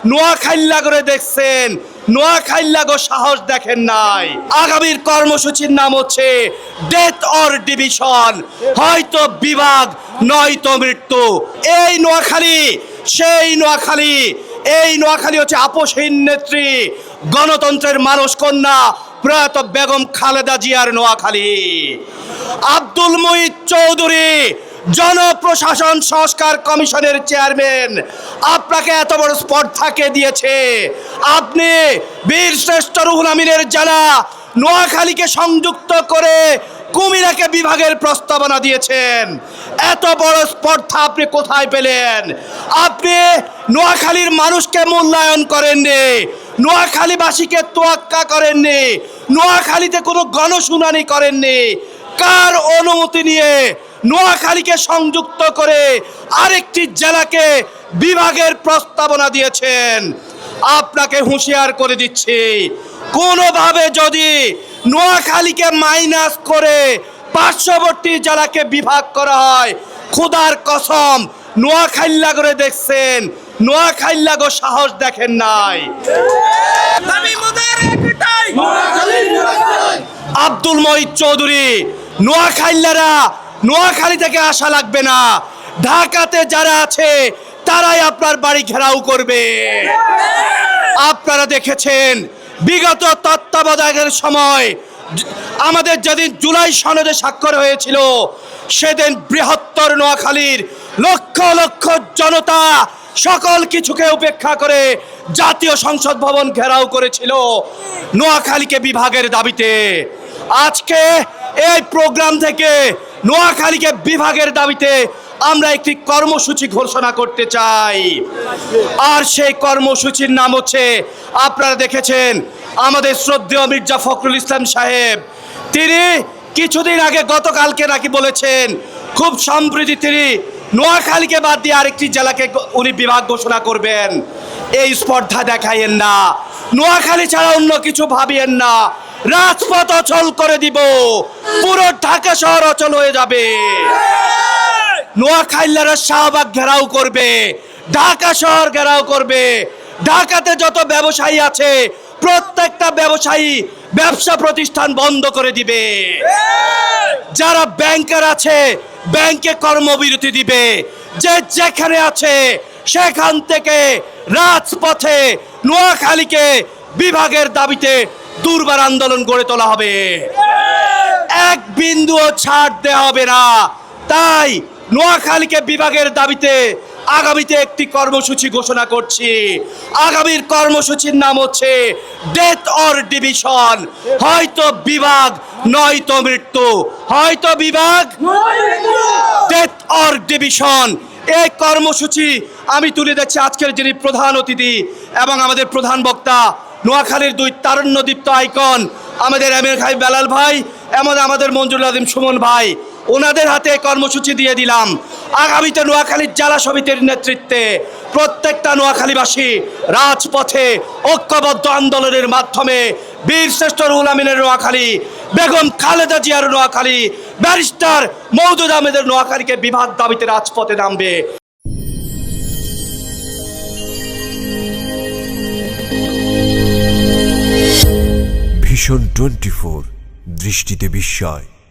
নোয়াখাইল্লা করে দেখছেন, নোয়াখাইল্লা গো সাহস দেখেন নাই। আগামীর কর্মসূচির নাম হচ্ছে ডেথ অর ডিভিশন, হয়তো বিভাগ নয়তো মৃত্যু। এই নোয়াখালী সেই নোয়াখালী, এই নোয়াখালী হচ্ছে আপসহীন নেত্রী, গণতন্ত্রের মানস কন্যা প্রয়াত বেগম খালেদা জিয়ার নোয়াখালী। আব্দুল মুঈদ চৌধুরী জনপ্রশাসন সংস্কার কমিশনের চেয়ারম্যান, আপনাকে এত বড় স্পর্ধাকে দিয়েছে। আপনি বীর শ্রেষ্ঠ রুহুল আমিনের জানা নোয়াখালীকে সংযুক্ত করে কুমিরাকে বিভাগের প্রস্তাবনা দিয়েছেন। এত বড় স্পর্ধা আপনি কোথায় পেলেন? আপনি নোয়াখালীর মানুষকে মূল্যায়ন করেননি, নোয়াখালীবাসীকে তোয়াক্কা করেননি, নোয়াখালীতে কোনো গণশুনানি করেননি। কার অনুমতি নিয়ে নোয়াখালীকে সংযুক্ত করে আরেকটি জেলাকে বিভাগের প্রস্তাবনা দিয়েছেন? আপনাকে হুঁশিয়ার করে দিচ্ছি, কোনোভাবে যদি নোয়াখালীকে মাইনাস করে পার্শ্ববর্তী জেলাকে বিভাগ করা হয়, খোদার কসম নোয়াখাইল্লা করে দেখছেন, নোয়াখাইল্লা গো সাহস দেখেন নাই। আব্দুল মুঈদ চৌধুরী, নোয়াখাইল্লারা নোয়াখালী থেকে আসা লাগবে না, ঢাকাতে যারা আছে তারাই আপনার বাড়ি ঘেরাও করবে। আপনারা দেখেছেন বিগত তত্ত্বাবধায়কের সময় আমাদের যেদিন জুলাই সনদে স্বাক্ষর হয়েছিল, সেদিন বৃহত্তর নোয়াখালীর লক্ষ লক্ষ জনতা সকল কিছুকে উপেক্ষা করে জাতীয় সংসদ ভবন ঘেরাও করেছিল নোয়াখালীকে বিভাগের দাবিতে। আজকে এই প্রোগ্রাম থেকে নোয়াখালীকে বিভাগের দাবিতে আমরা একটি কর্মসূচি ঘোষণা করতে চাই। আর সেই কর্মসূচির নাম হচ্ছে, আপনারা দেখেছেন আমাদের শ্রদ্ধেয় মির্জা ফখরুল ইসলাম সাহেব, তিনি কিছুদিন আগে গতকালকে নাকি বলেছেন খুব সম্প্রতি তিনি নোয়াখালীকে বাদ দিয়ে আরেকটি জেলাকে উনি বিভাগ ঘোষণা করবেন। এই স্পর্ধা দেখাইয়েন না, নোয়াখালী ছাড়া অন্য কিছু ভাবিয়েন না। রাজপথ অচল করে দিব, পুরো ঢাকা শহর অচল হয়ে যাবে। নোয়াখাইল্লারা শাহবাগ ঘেরাও করবে, ঢাকা শহর ঘেরাও করবে। ঢাকাতে যত ব্যবসায়ী আছে প্রত্যেকটা ব্যবসায়ী ব্যবসা প্রতিষ্ঠান বন্ধ করে দিবে। যারা ব্যাংকার আছে ব্যাংকে কর্মবিরতি দিবে। যে যেখানে আছে সেখান থেকে রাজপথে নোয়াখালীকে বিভাগের দাবিতে দুর্বার আন্দোলন গড়ে তোলা হবে। এক বিন্দুও ছাড় দেওয়া হবে না। তাই নোয়াখালীকে বিভাগের দাবিতে আগামীতে একটি কর্মসূচি ঘোষণা করছি। আগামীর কর্মসূচির নাম হচ্ছে ডেথ অর ডিভিশন, হয়তো বিভাগ নয়তো মৃত্যু, হয়তো বিভাগ ডেথ অর ডিভিশন। এই কর্মসূচি আমি তুলে দিচ্ছি আজকের যিনি প্রধান অতিথি এবং আমাদের প্রধান বক্তা, নোয়াখালীর দুই তারুণ্যদীপ্ত আইকন আমাদের আমির ভাই বেলাল ভাই এবং আমাদের মঞ্জুরুল আযম সুমন ভাই, ওনাদের হাতে কর্মসূচি দিয়ে দিলাম। আগামীতে নোয়াখালীর জেলা সমিতির নেতৃত্বে প্রত্যেকটা নোয়াখালীবাসী রাজপথে ঐক্যবদ্ধ আন্দোলনের মাধ্যমে বীর শ্রেষ্ঠ রুহুল আমিনের নোয়াখালী, বেগম খালেদা জিয়ার নোয়াখালী, ব্যারিস্টার মওদুদ আহমেদের নোয়াখালীকে বিভাগ দাবিতে রাজপথে নামবে। ভিশন 24, দৃষ্টিতে বিস্ময়।